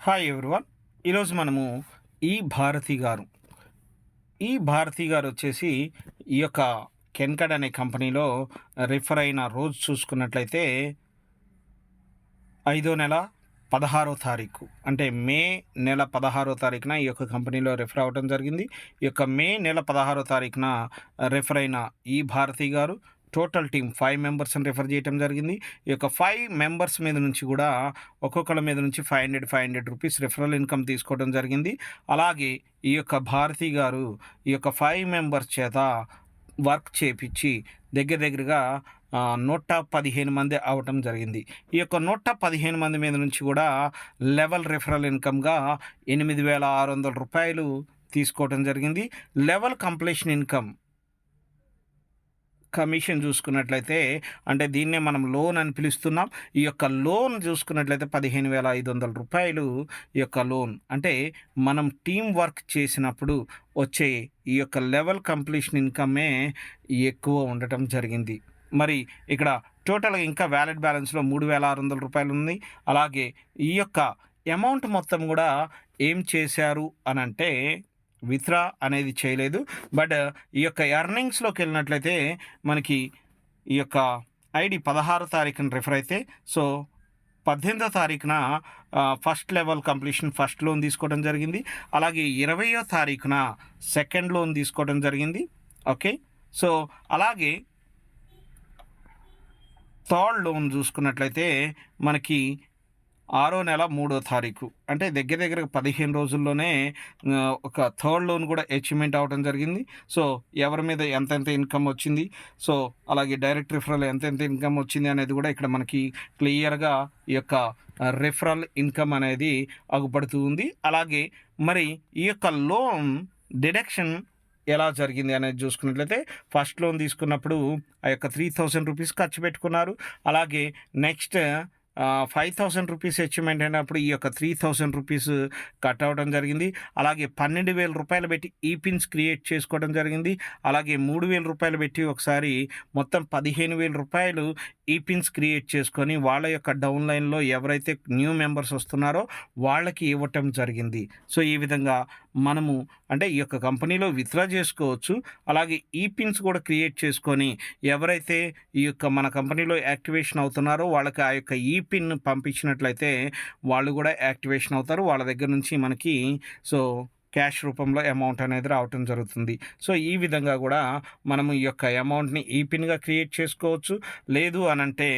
Hi everyone. ఈరోజు మనము ఈ భారతి గారు వచ్చేసి ఈ యొక్క కెన్కడ్ అనే కంపెనీలో రిఫర్ అయిన రోజు చూసుకున్నట్లయితే 5వ నెల 16వ తారీఖు, అంటే మే నెల 16వ తారీఖున ఈ యొక్క కంపెనీలో రిఫర్ అవ్వడం జరిగింది. ఈ యొక్క మే నెల 16వ తారీఖున రిఫర్ అయిన ఈ భారతి గారు టోటల్ టీమ్ 5 మెంబర్స్ని రిఫర్ చేయడం జరిగింది. ఈ యొక్క 5 మెంబర్స్ మీద నుంచి కూడా ఒక్కొక్కళ్ళ మీద నుంచి 500 రూపీస్ రిఫరల్ ఇన్కమ్ తీసుకోవడం జరిగింది. అలాగే ఈ యొక్క భారతి గారు ఈ యొక్క 5 మెంబర్స్ చేత వర్క్ చేపించి దగ్గరగా 115 మంది అవ్వటం జరిగింది. ఈ యొక్క 115 మంది మీద నుంచి కూడా లెవెల్ రిఫరల్ ఇన్కమ్గా 8,600 రూపాయలు తీసుకోవడం జరిగింది. లెవెల్ కంప్లీషన్ ఇన్కమ్ కమిషన్ చూసుకున్నట్లయితే, అంటే దీన్నే మనం లోన్ అని పిలుస్తున్నాం. ఈ యొక్క లోన్ చూసుకున్నట్లయితే 15,500 రూపాయలు ఈ యొక్క లోన్, అంటే మనం టీం వర్క్ చేసినప్పుడు వచ్చే ఈ యొక్క లెవెల్ కంప్లీషన్ ఇన్కమే ఎక్కువ ఉండటం జరిగింది. మరి ఇక్కడ టోటల్గా ఇంకా వ్యాలిడ్ బ్యాలెన్స్లో 3,600 రూపాయలు ఉంది. అలాగే ఈ యొక్క అమౌంట్ మొత్తం కూడా ఏం చేశారు అని అంటే విత్డ్రా అనేది చేయలేదు. బట్ ఈ యొక్క ఎర్నింగ్స్లోకి వెళ్ళినట్లయితే మనకి ఈ యొక్క ఐడి 16వ తారీఖున రిఫర్ అయితే, సో 18వ తారీఖున first level completion first loan తీసుకోవడం జరిగింది. అలాగే 20వ తారీఖున సెకండ్ లోన్ తీసుకోవడం జరిగింది. ఓకే, సో అలాగే థర్డ్ లోన్ చూసుకున్నట్లయితే మనకి 6వ నెల 3వ తారీఖు, అంటే దగ్గర 15 రోజుల్లోనే ఒక థర్డ్ లోన్ కూడా అచీవ్మెంట్ అవ్వడం జరిగింది. సో ఎవరి మీద ఎంతెంత ఇన్కమ్ వచ్చింది, సో అలాగే డైరెక్ట్ రిఫరల్ ఎంతెంత ఇన్కమ్ వచ్చింది అనేది కూడా ఇక్కడ మనకి క్లియర్గా ఈ యొక్క రిఫరల్ ఇన్కమ్ అనేది అగుపడుతూ ఉంది. అలాగే మరి ఈ యొక్క లోన్ డిడక్షన్ ఎలా జరిగింది అనేది చూసుకున్నట్లయితే, ఫస్ట్ లోన్ తీసుకున్నప్పుడు ఆ యొక్క 3,000 రూపీస్ ఖర్చు పెట్టుకున్నారు. అలాగే నెక్స్ట్ 5,000 రూపీస్ అచీవ్మెంట్ అయినప్పుడు ఈ యొక్క 3,000 రూపీస్ కట్ అవ్వడం జరిగింది. అలాగే 12,000 రూపాయలు పెట్టి ఈ పిన్స్ క్రియేట్ చేసుకోవడం జరిగింది. అలాగే 3,000 రూపాయలు పెట్టి ఒకసారి మొత్తం 15,000 రూపాయలు ఈ పిన్స్ క్రియేట్ చేసుకొని వాళ్ళ యొక్క డౌన్లైన్లో ఎవరైతే న్యూ మెంబర్స్ వస్తున్నారో వాళ్ళకి ఇవ్వటం జరిగింది. సో ఈ విధంగా మనము అంటే ఈ యొక్క కంపెనీలో విత్డ్రా చేసుకోవచ్చు. అలాగే ఈ పిన్స్ కూడా క్రియేట్ చేసుకొని ఎవరైతే ఈ యొక్క మన కంపెనీలో యాక్టివేషన్ అవుతున్నారో వాళ్ళకి ఆ యొక్క ఈ పిన్ పంపించినట్లయితే వాళ్ళు కూడా యాక్టివేషన్ అవుతారు. వాళ్ళ దగ్గర నుంచి మనకి సో క్యాష్ రూపంలో అమౌంట్ అనేది రావటం జరుగుతుంది. సో ఈ విధంగా కూడా మనము ఈ యొక్క అమౌంట్ని ఈ పిన్గా క్రియేట్ చేసుకోవచ్చు. లేదు అనంటే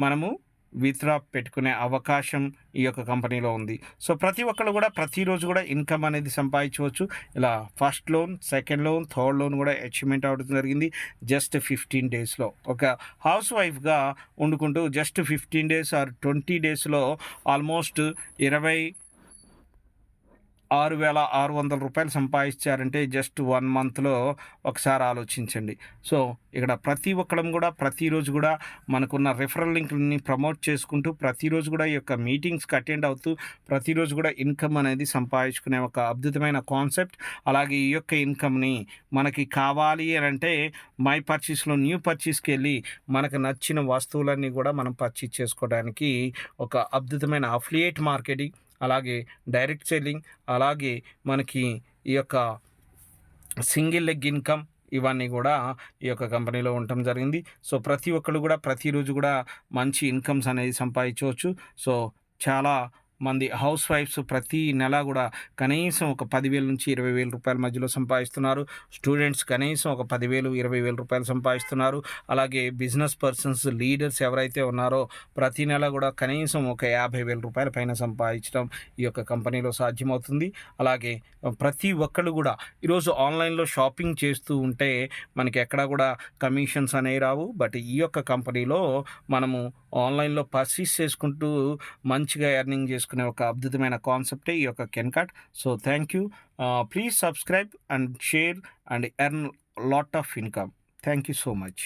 మనము విత్డ్రా పెట్టుకునే అవకాశం ఈ యొక్క కంపెనీలో ఉంది. సో ప్రతి ఒక్కళ్ళు కూడా ప్రతిరోజు కూడా ఇన్కమ్ అనేది సంపాదించవచ్చు. ఇలా first loan, second loan, third loan కూడా అచీవ్మెంట్ అవ్వడం జరిగింది జస్ట్ 15 డేస్లో. ఒక హౌస్ వైఫ్గా వండుకుంటూ జస్ట్ 15 డేస్ ఆర్ 20 డేస్లో ఆల్మోస్ట్ 26,600 రూపాయలు సంపాదించారంటే జస్ట్ 1 మంత్లో ఒకసారి ఆలోచించండి. సో ఇక్కడ ప్రతి ఒక్కడం కూడా ప్రతిరోజు కూడా మనకున్న రిఫరల్ లింక్ని ప్రమోట్ చేసుకుంటూ ప్రతిరోజు కూడా ఈ యొక్క మీటింగ్స్కి అటెండ్ అవుతూ ప్రతిరోజు కూడా ఇన్కమ్ అనేది సంపాదించుకునే ఒక అద్భుతమైన కాన్సెప్ట్. అలాగే ఈ యొక్క ఇన్కమ్ని మనకి కావాలి అని అంటే మై పర్చేస్లో న్యూ పర్చేస్కి వెళ్ళి మనకు నచ్చిన వస్తువులన్నీ కూడా మనం పర్చేస్ చేసుకోవడానికి ఒక అద్భుతమైన అఫిలియేట్ మార్కెటింగ్, అలాగే డైరెక్ట్ సెల్లింగ్, అలాగే మనకి ఈ యొక్క సింగిల్ లెగ్ ఇన్కమ్ ఇవన్నీ కూడా ఈ యొక్క కంపెనీలో ఉండటం జరిగింది. సో ప్రతి ఒక్కరు కూడా ప్రతిరోజు కూడా మంచి ఇన్కమ్స్ అనేది సంపాదించవచ్చు. సో చాలా మంది హౌస్ వైఫ్స్ ప్రతి నెల కూడా కనీసం ఒక 10,000 నుంచి 20,000 రూపాయల మధ్యలో సంపాదిస్తున్నారు. స్టూడెంట్స్ కనీసం ఒక 10,000, 20,000 రూపాయలు సంపాదిస్తున్నారు. అలాగే బిజినెస్ పర్సన్స్, లీడర్స్ ఎవరైతే ఉన్నారో ప్రతి నెల కూడా కనీసం ఒక 50,000 రూపాయల పైన సంపాదించడం ఈ యొక్క కంపెనీలో సాధ్యమవుతుంది. అలాగే ప్రతి ఒక్కళ్ళు కూడా ఈరోజు ఆన్లైన్లో షాపింగ్ చేస్తూ ఉంటే మనకి ఎక్కడా కూడా కమిషన్స్ అనేవి రావు. బట్ ఈ యొక్క కంపెనీలో మనము ఆన్లైన్లో పర్చేస్ చేసుకుంటూ మంచిగా ఎర్నింగ్ చేసుకునే ఒక అద్భుతమైన కాన్సెప్టే ఈ యొక్క కెన్కడ్. So thank you. Please subscribe and share and earn lot of income. Thank you so much.